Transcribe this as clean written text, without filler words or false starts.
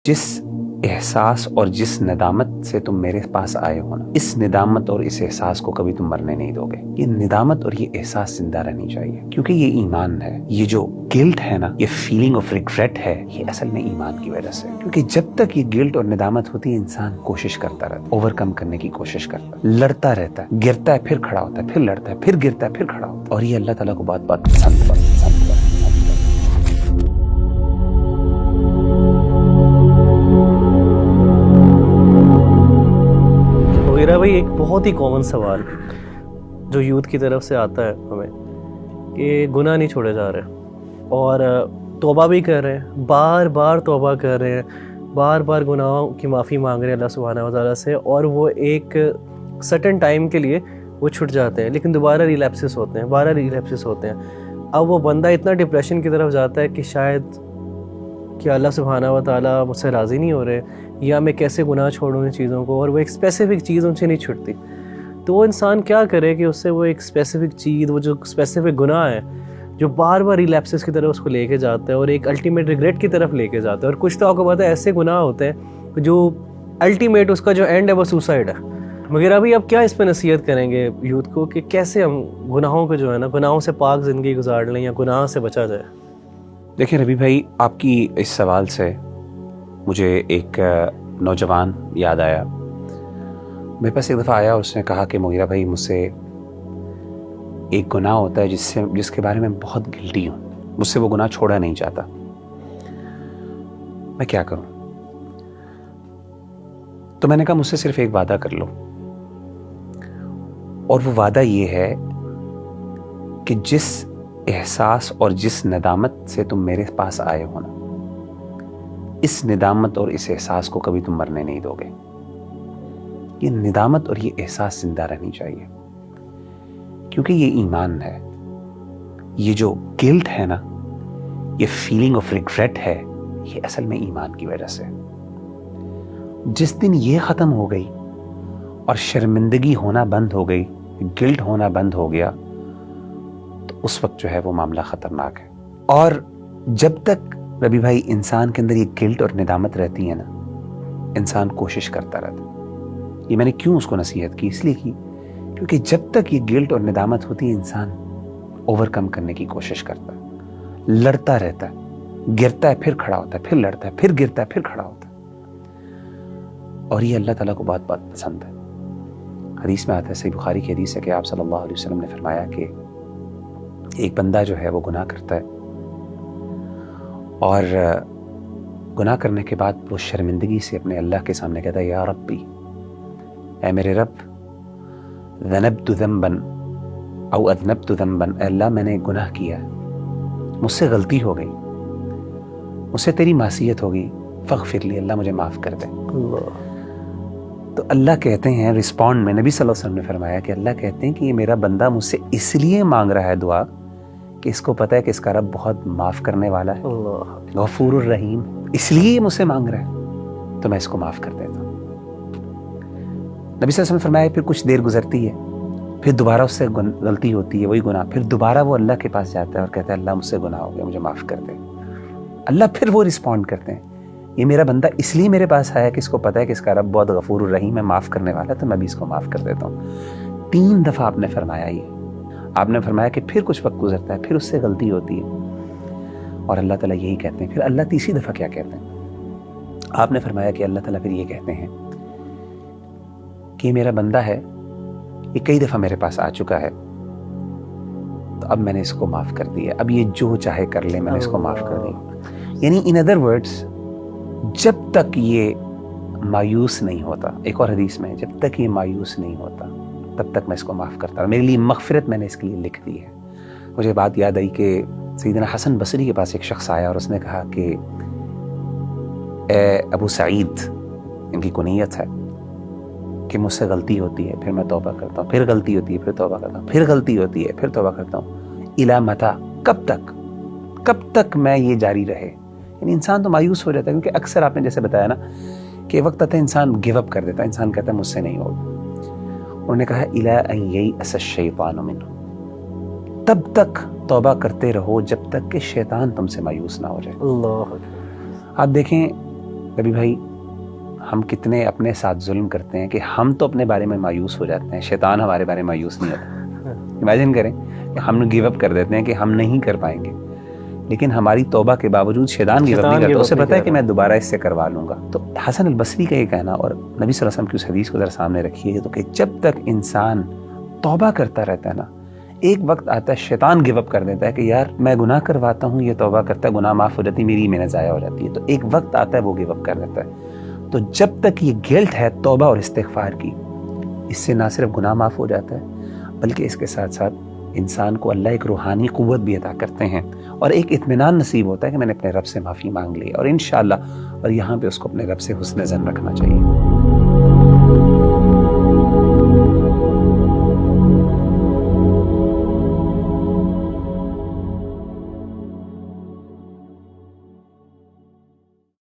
जिस एहसास और जिस निदामत से तुम मेरे पास आए हो ना, इस निदामत और इस एहसास को कभी तुम मरने नहीं दोगे। ये निदामत और ये एहसास जिंदा रहनी चाहिए, क्योंकि ये ईमान है। ये जो गिल्ट है ना, ये फीलिंग ऑफ रिग्रेट है, ये असल में ईमान की वजह से। क्योंकि जब तक ये गिल्ट और निदामत होती है, इंसान कोशिश करता रहता है, ओवरकम करने की कोशिश करता है, लड़ता रहता है, गिरता है, फिर खड़ा होता है, फिर लड़ता है, फिर गिरता है, फिर खड़ा होता है। और ये अल्लाह ताला को बात बात पसंद है। मेरा भाई एक बहुत ही कॉमन सवाल जो यूथ की तरफ से आता है हमें कि गुनाह नहीं छोड़े जा रहे और तौबा भी कर रहे हैं, बार बार तौबा कर रहे हैं, बार बार गुनाहों की माफ़ी मांग रहे हैं अल्लाह सुब्हानहू व तआला से, और वो एक सर्टेन टाइम के लिए वो छूट जाते हैं, लेकिन दोबारा रिलैप्सेस होते हैं, बारह रिलैप्सेस होते हैं। अब वो बंदा इतना डिप्रेशन की तरफ जाता है कि शायद कि अल्लाह सुब्हानहू व तआला मुझसे राज़ी नहीं हो रहे, या मैं कैसे गुनाह छोड़ूं इन चीज़ों को, और वो एक स्पेसिफ़िक चीज़ उनसे नहीं छूटती। तो वो इंसान क्या करे कि उससे वो एक स्पेसिफ़िक चीज़, वो जो स्पेसिफ़िक गुनाह है जो बार बार रिलैप्सेस की तरफ उसको लेके जाता है और एक अल्टीमेट रिग्रेट की तरफ लेके जाता है। और कुछ तो आपको पता है ऐसे गुनाह होते हैं जो अल्टीमेट उसका जो एंड है वो सुसाइड है। मगर अभी अब क्या इस पर नसीहत करेंगे यूथ को कि कैसे हम गुनाहों को जो है ना, गुनाहों से पाक ज़िंदगी गुजार लें या गुनाह से बचा जाए? देखिए रवि भाई, आपकी इस सवाल से मुझे एक नौजवान याद आया। मेरे पास एक दफ़ा आया और उसने कहा कि मुगीरा भाई, मुझसे एक गुनाह होता है जिसके बारे में बहुत गिल्टी हूँ, मुझसे वो गुनाह छोड़ा नहीं चाहता, मैं क्या करूँ? तो मैंने कहा मुझसे सिर्फ एक वादा कर लो, और वो वादा ये है कि जिस एहसास और जिस निदामत से तुम मेरे पास आए हो ना, इस निदामत और इस एहसास को कभी तुम मरने नहीं दोगे। ये निदामत और ये एहसास जिंदा रहनी चाहिए, क्योंकि ये ईमान है। ये जो गिल्ट है ना, ये फीलिंग ऑफ रिग्रेट है, ये असल में ईमान की वजह से। जिस दिन ये खत्म हो गई और शर्मिंदगी होना बंद हो गई, गिल्ट होना बंद हो गया, तो उस वक्त जो है वो मामला खतरनाक है। और जब तक रवि भाई इंसान के अंदर ये गिल्ट और निदामत रहती है ना, इंसान कोशिश करता रहता है। ये मैंने क्यों उसको नसीहत की, इसलिए की क्योंकि जब तक ये गिल्ट और निदामत होती है, इंसान ओवरकम करने की कोशिश करता है, लड़ता रहता है, गिरता है, फिर खड़ा होता है, फिर लड़ता है, फिर गिरता है, फिर खड़ा होता है। और ये अल्लाह ताला को बात बात पसंद है। हदीस में आता है, सही बुखारी की हदीस है कि आप सल्लल्लाहु अलैहि वसल्लम ने फरमाया कि एक बंदा जो है वो गुनाह करता है, और गुनाह करने के बाद वो शर्मिंदगी से अपने अल्लाह के सामने कहता है, या रब्बी, ऐ मेरे रब, ज़नबतु ज़ंबन औ अज़नबतु ज़ंबन, अल्लाह मैंने गुनाह किया, मुझसे गलती हो गई, मुझसे तेरी मासियत हो गई, फ़ग़फ़िर ली, अल्लाह मुझे माफ़ कर दे। तो अल्लाह कहते हैं रिस्पॉन्ड में, नबी सल्लल्लाहु अलैहि वसल्लम ने फरमाया कि अल्लाह कहते हैं कि ये मेरा बंदा मुझसे इसलिए मांग रहा है दुआ कि इसको पता है कि इसका रब बहुत माफ़ करने वाला है, गफूरुर रहीम, इसलिए मुझसे मांग रहा है, तो मैं इसको माफ़ कर देता हूँ। नबी सल्लल्लाहु अलैहि वसल्लम ने फरमाया फिर कुछ देर गुजरती है, फिर दोबारा उससे गलती होती है, वही गुनाह, फिर दोबारा वो अल्लाह के पास जाता है और कहता है, अल्लाह मुझसे गुनाह हो गया, मुझे माफ़ कर दे। अल्लाह फिर वो रिस्पॉन्ड करते हैं, ये मेरा बंदा इसलिए मेरे पास आया कि इसको पता है कि इसका रब बहुत गफूरुर रहीम है, माफ़ करने वाला है, तो मैं भी इसको माफ़ कर देता हूँ। 3 दफ़ा आपने फरमाया ये। आपने फरमाया कि फिर कुछ वक्त गुजरता है, फिर उससे गलती होती है, और अल्लाह ताला यही कहते हैं। फिर अल्लाह तीसरी दफ़ा क्या कहते हैं? आपने फरमाया कि अल्लाह ताला फिर ये कहते हैं कि मेरा बंदा है, ये कई दफ़ा मेरे पास आ चुका है, तो अब मैंने इसको माफ़ कर दिया, अब ये जो चाहे कर ले, मैंने इसको माफ़ कर दिया। यानी इन अदर वर्ड्स, जब तक ये मायूस नहीं होता, एक और हदीस में, जब तक ये मायूस नहीं होता तब तक मैं इसको माफ़ करता हूँ, मेरे लिए मग़फ़िरत मैंने इसके लिए लिख दी है। मुझे बात याद आई कि सैयदना हसन बसरी के पास एक शख्स आया और उसने कहा कि ए अबू सईद, इनकी कुनियत है, कि मुझसे गलती होती है, फिर मैं तौबा करता हूँ, फिर गलती होती है, फिर तौबा करता हूँ, फिर गलती होती है, फिर तौबा करता हूँ, इला मता, कब तक मैं ये जारी रहे? यानी इंसान तो मायूस हो जाता है, क्योंकि अक्सर आपने जैसे बताया ना कि वक्त आता है इंसान गिव अप कर देता है, इंसान कहता है मुझसे नहीं होगा। उन्होंने कहा, इला अन ययअस शैतानु मिन्हु, तब तक तौबा करते रहो जब तक कि शैतान तुमसे मायूस ना हो जाए। अल्लाह। आप देखें, کبھی بھائی ہم کتنے اپنے ساتھ ظلم کرتے ہیں کہ ہم تو اپنے بارے میں مایوس ہو جاتے ہیں, شیطان ہمارے بارے میں مایوس نہیں ہوتا. امیجن کریں کہ ہم گیو اپ کر دیتے ہیں کہ ہم نہیں کر پائیں گے, لیکن ہماری توبہ کے باوجود شیطان گیو اپ نہیں کرتا, اسے پتہ ہے کہ میں دوبارہ اس سے کروا لوں گا. تو حسن البصری کا یہ کہنا, اور نبی صلی اللہ علیہ وسلم کی اس حدیث کو ذرا سامنے رکھیے, تو کہ جب تک انسان توبہ کرتا رہتا ہے نا, ایک وقت آتا ہے شیطان گیو اپ کر دیتا ہے کہ یار میں گناہ کرواتا ہوں, یہ توبہ کرتا ہے, گناہ معاف ہو جاتی ہے, میری محنت ضائع ہو جاتی ہے. تو ایک وقت آتا ہے وہ گیو اپ کر دیتا ہے. تو جب تک یہ گلٹ ہے توبہ اور استغفار کی, اس سے نہ صرف گناہ معاف ہو جاتا ہے بلکہ اس کے ساتھ ساتھ انسان کو اللہ ایک روحانی قوت بھی عطا کرتے ہیں, اور ایک اطمینان نصیب ہوتا ہے کہ میں نے اپنے رب سے معافی مانگ لی, اور انشاءاللہ اور یہاں پہ اس کو اپنے رب سے حسن ظن رکھنا چاہیے.